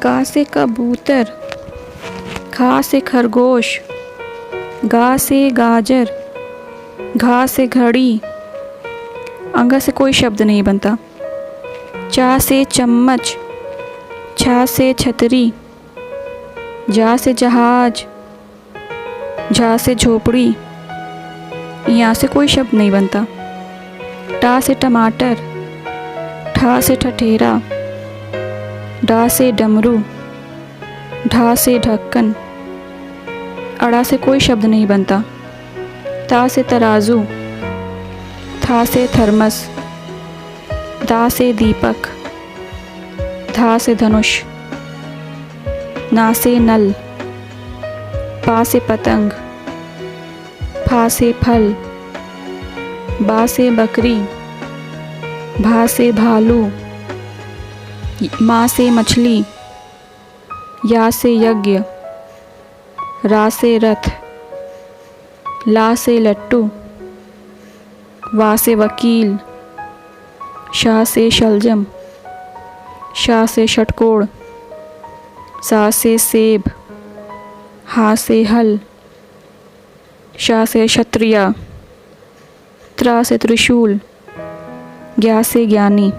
का से कबूतर, खा से खरगोश, गा से गाजर, घा से घड़ी। अंगा से कोई शब्द नहीं बनता। चा से चम्मच, छा से छतरी, जा से जहाज, झा से झोपड़ी। यहाँ से कोई शब्द नहीं बनता। टा से टमाटर, ठा से ठठेरा, डा से डमरू, ढा से ढक्कन। अड़ा से कोई शब्द नहीं बनता। ता से तराजू, था से थर्मस, दा से दीपक, धा से धनुष, ना से नल, पा से पतंग, फा से फल, बा से बकरी, भा से भालू, माँ से मछली, या से यज्ञ, रा से रथ, ला से लट्टू, वा से वकील, शा से शलजम, शा से षटकोण, सा से सेब, हा से हल, शा से क्षत्रिय, त्रा से त्रिशूल, ज्ञा से ज्ञानी।